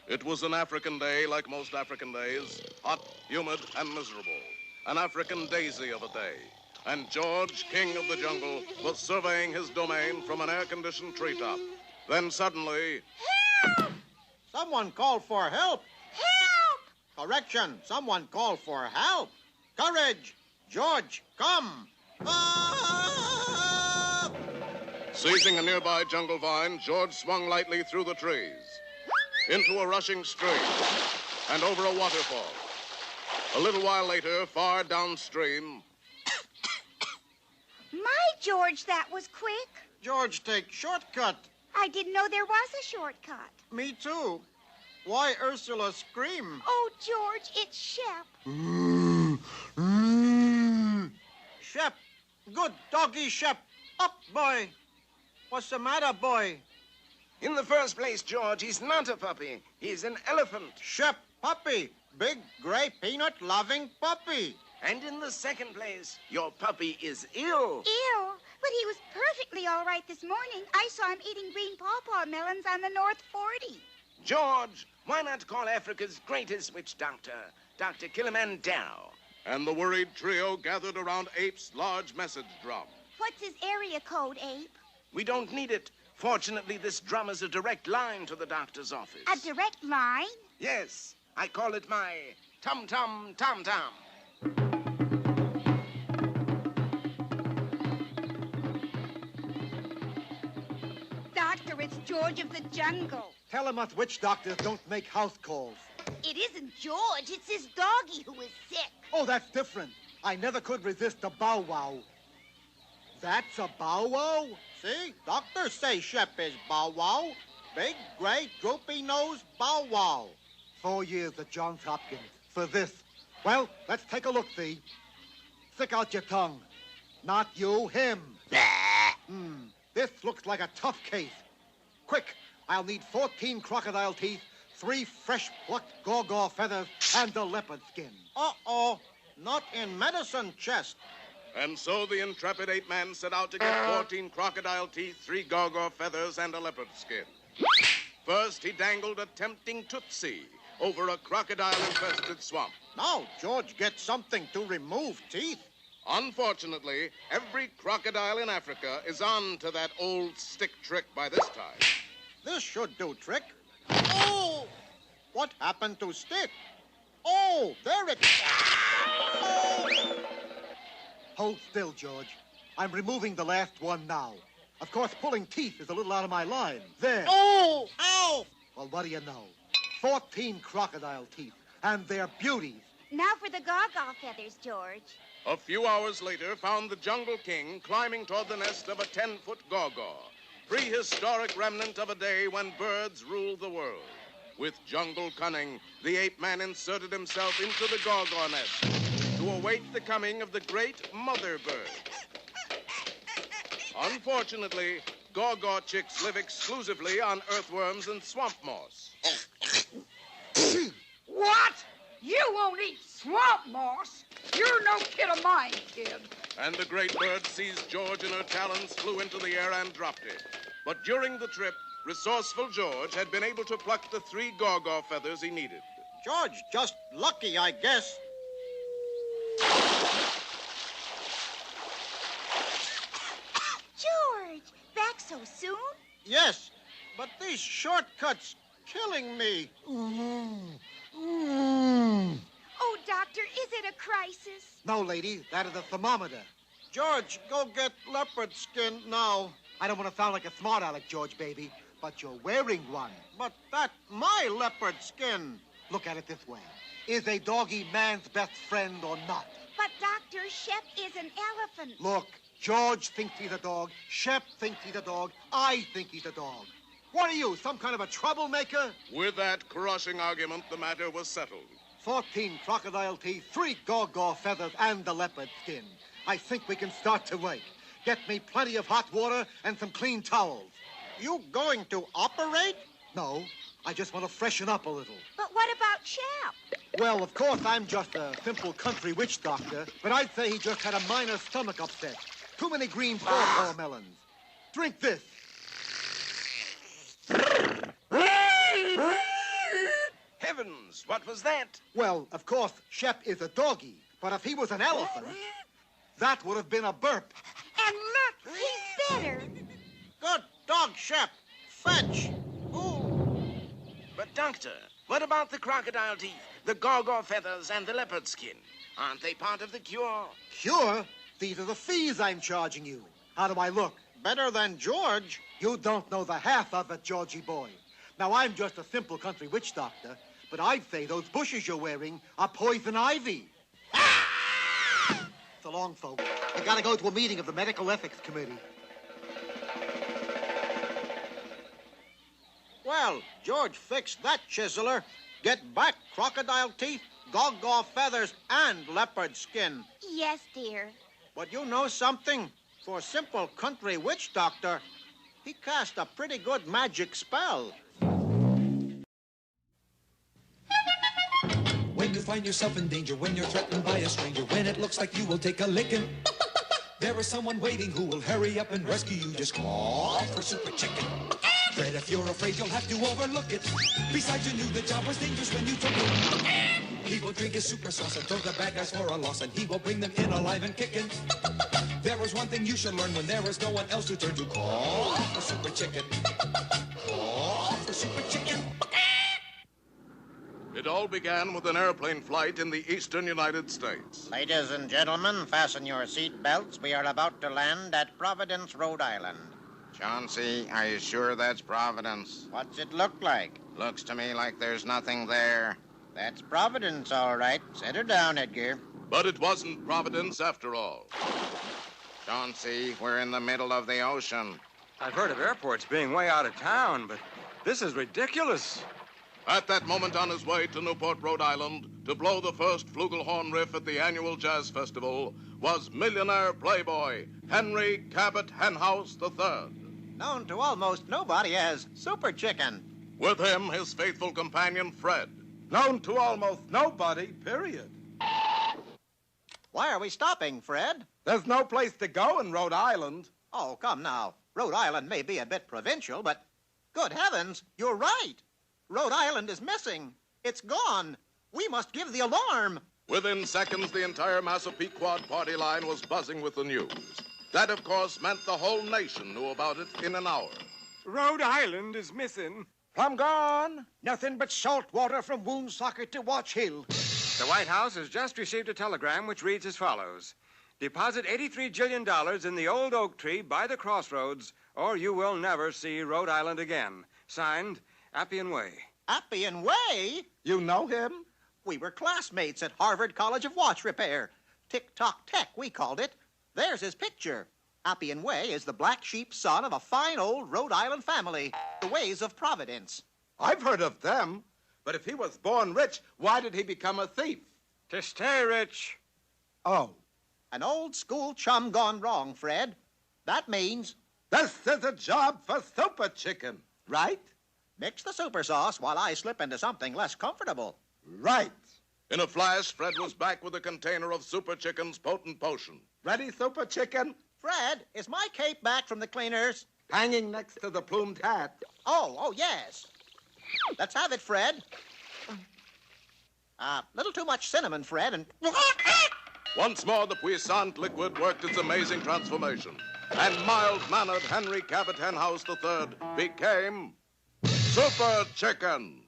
It was an African day like most African days, hot, humid, and miserable. An African daisy of a day. And George, king of the jungle, was surveying his domain from an air-conditioned treetop. Then suddenly... Help! Someone called for help. Help! Correction, someone called for help. Courage! George, come! Ah! Seizing a nearby jungle vine, George swung lightly through the trees, into a rushing stream, and over a waterfall. A little while later, far downstream... My George, that was quick. George, take shortcut. I didn't know there was a shortcut. Me too. Why Ursula scream? Oh, George, it's Shep. Shep. Good doggy, Shep. Up, boy. What's the matter, boy? In the first place, George, he's not a puppy. He's an elephant. Shep, puppy. Big, gray, peanut-loving puppy. And in the second place, your puppy is ill. Ew, but he was perfectly all right this morning. I saw him eating green pawpaw melons on the North 40. George, why not call Africa's greatest witch doctor, Dr. Kilimanjaro? And the worried trio gathered around Ape's large message drum. What's his area code, Ape? We don't need it. Fortunately, this drum is a direct line to the doctor's office. A direct line? Yes, I call it my tum-tum, tom-tom. Doctor, it's George of the jungle. Tell him us witch doctors don't make house calls. It isn't George, it's his doggy who is sick. Oh, that's different. I never could resist a bow wow. That's a bow wow? See? Doctors say Shep is bow wow. Big, gray, droopy nose bow wow. 4 years at Johns Hopkins for this. Well, let's take a look, see. Stick out your tongue. Not you, him. This looks like a tough case. Quick, I'll need 14 crocodile teeth, 3 fresh plucked gaw feathers, and a leopard skin. Uh-oh, not in medicine chest. And so the intrepid ape-man set out to get 14 crocodile teeth, 3 gaw feathers, and a leopard skin. First, he dangled a tempting tootsie over a crocodile-infested swamp. Now George gets something to remove teeth. Unfortunately, every crocodile in Africa is on to that old stick trick by this time. This should do trick. Oh! What happened to stick? Oh, there it... Oh! Hold still, George. I'm removing the last one now. Of course, pulling teeth is a little out of my line. There. Oh! Ow! Well, what do you know? 14 crocodile teeth, and they're beauties. Now for the gaw feathers, George. A few hours later, found the Jungle King climbing toward the nest of a 10-foot gaw, prehistoric remnant of a day when birds ruled the world. With jungle cunning, the ape-man inserted himself into the gaw nest to await the coming of the great mother bird. Unfortunately, gaw chicks live exclusively on earthworms and swamp moss. What? You won't eat swamp moss? You're no kid of mine, kid. And the great bird seized George in her talons, flew into the air, and dropped it. But during the trip, resourceful George had been able to pluck the 3 gaw feathers he needed. George, just lucky, I guess. George, back so soon? Yes, but these shortcuts killing me. Oh, doctor, is it a crisis? No, lady, that is a thermometer. George, go get leopard skin now. I don't want to sound like a smart aleck, George, baby, but you're wearing one. But that's my leopard skin. Look at it this way. Is a doggy man's best friend or not? But, Doctor, Shep is an elephant. Look, George thinks he's a dog. Shep thinks he's a dog. I think he's a dog. What are you, some kind of a troublemaker? With that crushing argument, the matter was settled. 14 crocodile teeth, 3 gaw feathers, and the leopard skin. I think we can start to work. Get me plenty of hot water and some clean towels. You going to operate? No, I just want to freshen up a little. But what about Shep? Well, of course, I'm just a simple country witch doctor, but I'd say he just had a minor stomach upset. Too many green pawpaw melons. Drink this. Heavens, what was that? Well, of course, Shep is a doggy, but if he was an elephant, that would have been a burp. And look, he's better. Good dog, Shep. Fetch. Ooh. But, Doctor, what about the crocodile teeth, the gaw feathers, and the leopard skin? Aren't they part of the cure? Cure? These are the fees I'm charging you. How do I look? Better than George. You don't know the half of it, Georgie boy. Now, I'm just a simple country witch doctor, but I'd say those bushes you're wearing are poison ivy. So long, folks. I gotta go to a meeting of the Medical Ethics Committee. Well, George fixed that chiseler. Get back crocodile teeth, gaw feathers, and leopard skin. Yes, dear. But you know something? For a simple country witch doctor, he cast a pretty good magic spell. When you find yourself in danger, when you're threatened by a stranger, when it looks like you will take a licking, there is someone waiting who will hurry up and rescue you. Just call for Super Chicken. Fred, if you're afraid, you'll have to overlook it. Besides, you knew the job was dangerous when you took it. He will drink his super sauce and throw the bad guys for a loss, and he will bring them in alive and kicking. There is one thing you should learn when there is no one else to turn to. Call for Super Chicken. Call for Super Chicken. It all began with an airplane flight in the eastern United States. Ladies and gentlemen, fasten your seat belts. We are about to land at Providence, Rhode Island. Chauncey, are you sure that's Providence? What's it look like? Looks to me like there's nothing there. That's Providence, all right. Set her down, Edgar. But it wasn't Providence after all. Chauncey, we're in the middle of the ocean. I've heard of airports being way out of town, but this is ridiculous. At that moment on his way to Newport, Rhode Island, to blow the first flugelhorn riff at the annual jazz festival, was millionaire playboy Henry Cabot Henhouse III. Known to almost nobody as Super Chicken. With him, his faithful companion, Fred. Known to almost nobody, period. Why are we stopping, Fred? There's no place to go in Rhode Island. Oh, come now. Rhode Island may be a bit provincial, but good heavens, you're right. Rhode Island is missing. It's gone. We must give the alarm. Within seconds, the entire Massapequod party line was buzzing with the news. That, of course, meant the whole nation knew about it in an hour. Rhode Island is missing. Plumb gone. Nothing but salt water from Woonsocket to Watch Hill. The White House has just received a telegram which reads as follows. Deposit $83 jillion in the old oak tree by the crossroads, or you will never see Rhode Island again. Signed, Appian Way. Appian Way? You know him? We were classmates at Harvard College of Watch Repair. Tick-tock tech, we called it. There's his picture. Appian Way is the black sheep son of a fine old Rhode Island family, the Ways of Providence. I've heard of them. But if he was born rich, why did he become a thief? To stay rich. Oh. An old school chum gone wrong, Fred. That means... This is a job for Super Chicken, right? Mix the super sauce while I slip into something less comfortable. Right. In a flash, Fred was back with a container of Super Chicken's potent potion. Ready, Super Chicken? Fred, is my cape back from the cleaners? Hanging next to the plumed hat. Oh, yes. Let's have it, Fred. Little too much cinnamon, Fred, and... Once more, the puissant liquid worked its amazing transformation. And mild-mannered Henry Cabot Henhouse III became... Super Chicken!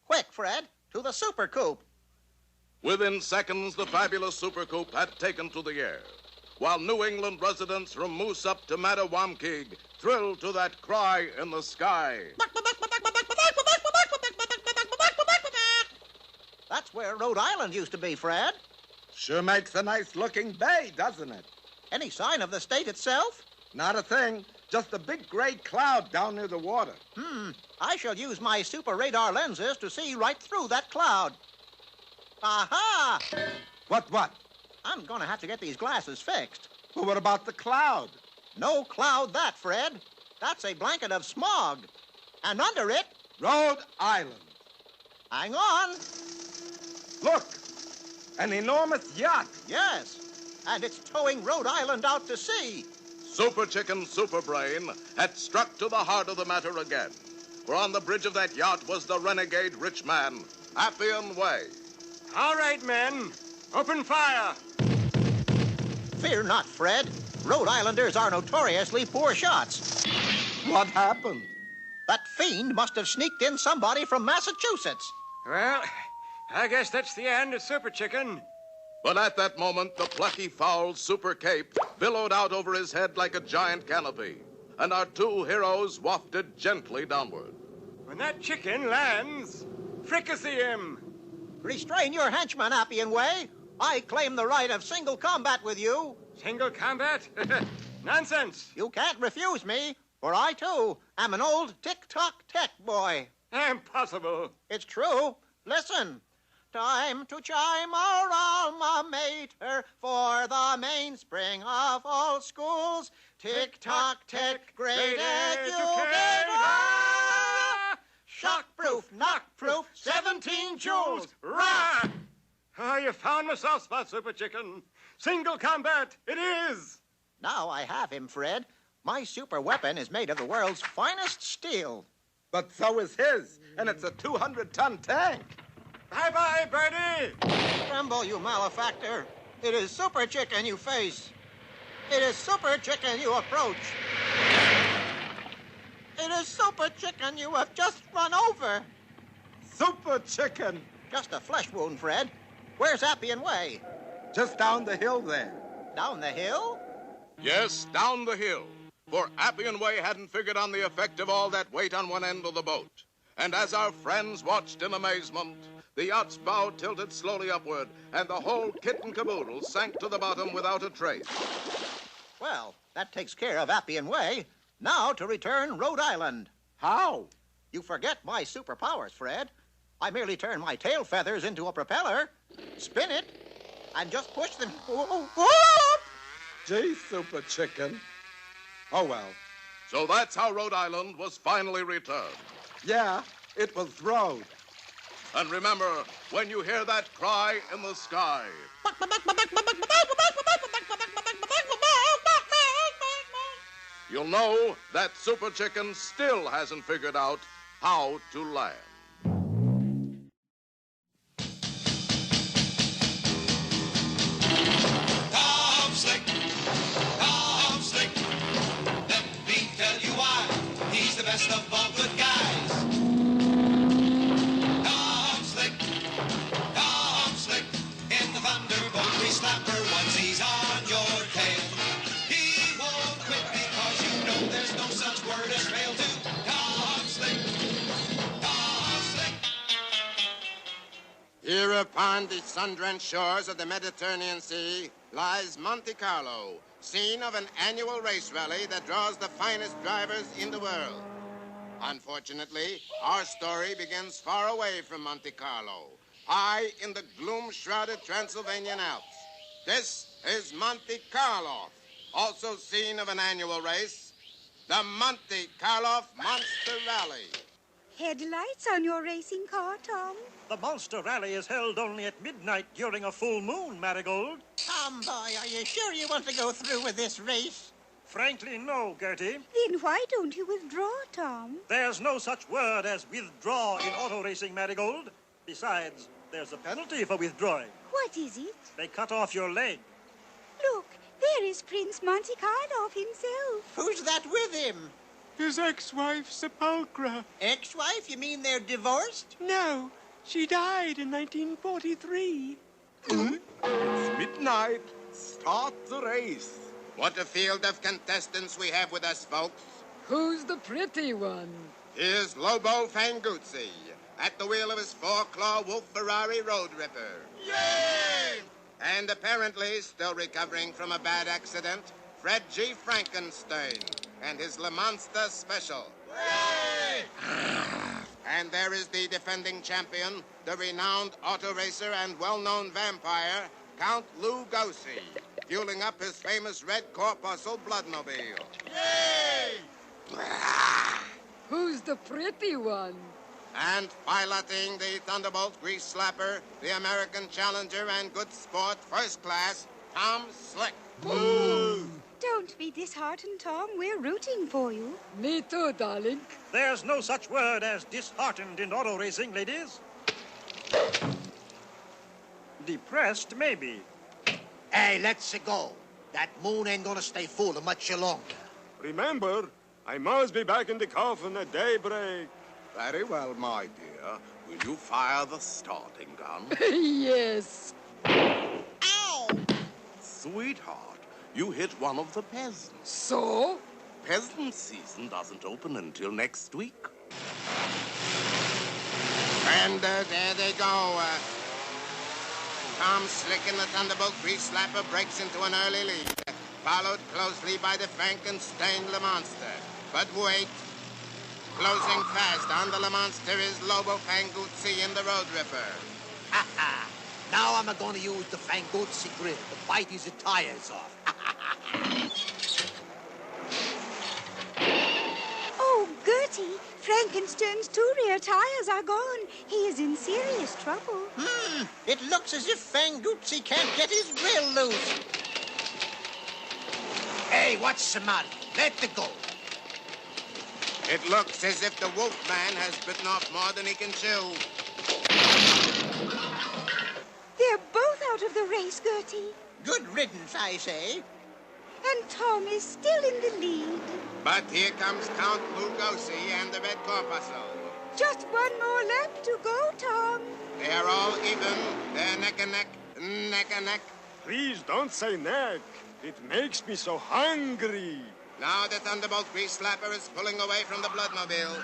Quick, Fred, to the super coop. Within seconds, the fabulous super coop had taken to the air, while New England residents from Moose up to Mattawamkeag thrilled to that cry in the sky. That's where Rhode Island used to be, Fred. Sure makes a nice-looking bay, doesn't it? Any sign of the state itself? Not a thing. Just a big gray cloud down near the water. I shall use my super radar lenses to see right through that cloud. Aha! What? I'm going to have to get these glasses fixed. Well, what about the cloud? No cloud that, Fred. That's a blanket of smog. And under it... Rhode Island. Hang on. Look, an enormous yacht. Yes, and it's towing Rhode Island out to sea. Super Chicken Super Brain had struck to the heart of the matter again. For on the bridge of that yacht was the renegade rich man, Appian Way. All right, men. Open fire. Fear not, Fred. Rhode Islanders are notoriously poor shots. What happened? That fiend must have sneaked in somebody from Massachusetts. Well, I guess that's the end of Super Chicken. But at that moment, the plucky fowl Super Cape billowed out over his head like a giant canopy, and our two heroes wafted gently downward. When that chicken lands, fricassee him. Restrain your henchman, Appian Way. I claim the right of single combat with you. Single combat? Nonsense. You can't refuse me, for I, too, am an old tick-tock-tech boy. Impossible. It's true. Listen. Time to chime our alma mater for the mainspring of all schools. Tick-tock-tech, great educator. Shock-proof, knock-proof, 17 joules. Rah! Oh, you found my soft spot, Super Chicken. Single combat, it is. Now I have him, Fred. My super weapon is made of the world's finest steel. But so is his, and it's a 200-ton tank. Bye-bye, Birdie. Tremble, you malefactor. It is Super Chicken you face. It is Super Chicken you approach. It is Super Chicken you have just run over. Super Chicken. Just a flesh wound, Fred. Where's Appian Way? Just down the hill there. Down the hill? Yes, down the hill. For Appian Way hadn't figured on the effect of all that weight on one end of the boat. And as our friends watched in amazement, the yacht's bow tilted slowly upward, and the whole kit and caboodle sank to the bottom without a trace. Well, that takes care of Appian Way. Now to return Rhode Island. How? You forget my superpowers, Fred. I merely turn my tail feathers into a propeller, spin it, and just push them. Gee, Super Chicken. Oh, well. So that's how Rhode Island was finally returned. Yeah, it was Rhode. And remember, when you hear that cry in the sky, you'll know that Super Chicken still hasn't figured out how to land. Tom Slick, Tom Slick. Let me tell you why he's the best of all good guys. Tom Slick, Tom Slick. In the Thunderbolt, we slapper once he's on your tail. He won't quit because you know there's no such word as fail to Tom Slick, Tom Slick. Here upon the sun-drenched shores of the Mediterranean Sea lies Monte Carlo, scene of an annual race rally that draws the finest drivers in the world. Unfortunately, our story begins far away from Monte Carlo, high in the gloom-shrouded Transylvanian Alps. This is Monte Carlo, also scene of an annual race, the Monte Carlo Monster Rally. Headlights on your racing car, Tom? The Monster Rally is held only at midnight during a full moon, Marigold. Tom, boy, are you sure you want to go through with this race? Frankly, no, Gertie. Then why don't you withdraw, Tom? There's no such word as withdraw in auto racing, Marigold. Besides, there's a penalty for withdrawing. What is it? They cut off your leg. Look, there is Prince Monte Carlo himself. Who's that with him? His ex-wife, Sepulchra. Ex-wife? You mean they're divorced? No, she died in 1943. It's midnight. Start the race. What a field of contestants we have with us, folks. Who's the pretty one? Here's Lobo Fanguzzi, at the wheel of his four-claw Wolf Ferrari Road Ripper. Yay! And apparently still recovering from a bad accident, Fred G. Frankenstein and his Le Monster Special. Yay! And there is the defending champion, the renowned auto racer and well-known vampire, Count Lou Gosi, fueling up his famous red corpuscle bloodmobile. Yay! Who's the pretty one? And piloting the Thunderbolt grease slapper, the American challenger and good sport first class, Tom Slick. Ooh. Don't be disheartened, Tom. We're rooting for you. Me too, darling. There's no such word as disheartened in auto racing, ladies. Depressed, maybe. Hey, let's go. That moon ain't gonna stay full much longer. Remember, I must be back in the coffin at daybreak. Very well, my dear. Will you fire the starting gun? Yes. Ow! Sweetheart, you hit one of the peasants. So? Peasant season doesn't open until next week. And there they go. Tom Slick in the Thunderbolt Grease Slapper breaks into an early lead, followed closely by the Frankenstein Le Monster. But wait. Closing fast on the Le Monster is Lobo Fanguzzi in the Road Ripper. Ha ha! Now I'm gonna use the Fanguzzi grill to bite his tires off. Oh, Gertie, Frankenstein's two rear tires are gone. He is in serious trouble. It looks as if Fanguzzi can't get his grill loose. Hey, what's the matter? Let it go. It looks as if the Wolfman has bitten off more than he can chew. They're both out of the race, Gertie. Good riddance, I say. And Tom is still in the lead. But here comes Count Lugosi and the Red Corpuscle. Just one more lap to go, Tom. They are all even. They're neck and neck, neck and neck. Please don't say neck. It makes me so hungry. Now the Thunderbolt Grease Slapper is pulling away from the Bloodmobile.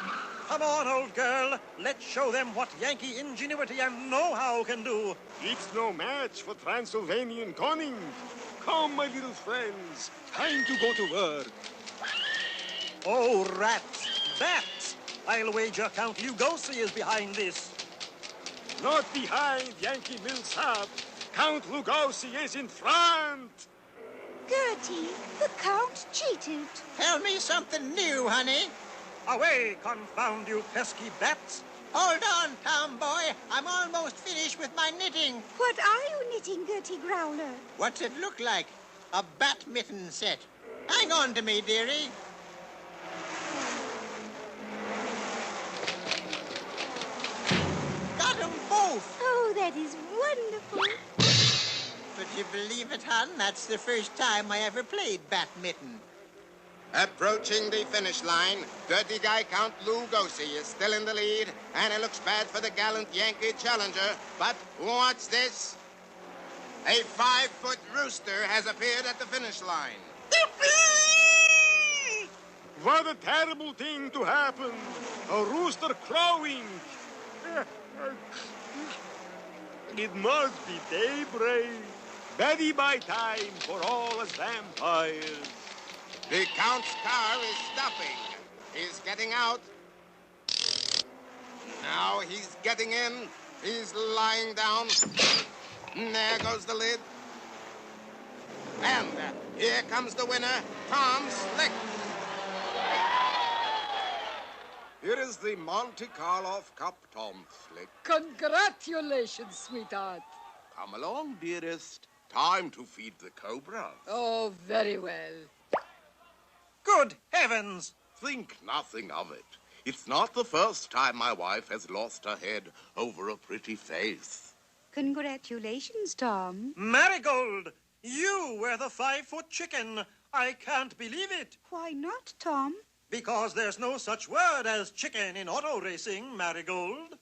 Come on, old girl. Let's show them what Yankee ingenuity and know-how can do. It's no match for Transylvanian cunning. Come, my little friends. Time to go to work. Oh, rats. Bats. I'll wager Count Lugosi is behind this. Not behind, Yankee Millsap. Count Lugosi is in front. Gertie, the Count cheated. Tell me something new, honey. Away, confound you pesky bats. Hold on, Tom boy. I'm almost finished with my knitting. What are you knitting, Gertie Growler? What's it look like? A bat mitten set. Hang on to me, dearie. Got 'em both. Oh, that is wonderful. But you believe it, hon? That's the first time I ever played bat mitten. Approaching the finish line, dirty guy Count Lugosi is still in the lead, and it looks bad for the gallant Yankee challenger. But what's this? A 5-foot rooster has appeared at the finish line. What a terrible thing to happen. A rooster crowing. It must be daybreak. Very by time for all us vampires. The Count's car is stopping. He's getting out. Now he's getting in. He's lying down. There goes the lid. And here comes the winner, Tom Slick. Here is the Monte Carlo Cup, Tom Slick. Congratulations, sweetheart. Come along, dearest. Time to feed the cobra. Oh, very well. Good heavens! Think nothing of it. It's not the first time my wife has lost her head over a pretty face. Congratulations, Tom. Marigold! You were the 5-foot chicken. I can't believe it. Why not, Tom? Because there's no such word as chicken in auto racing, Marigold.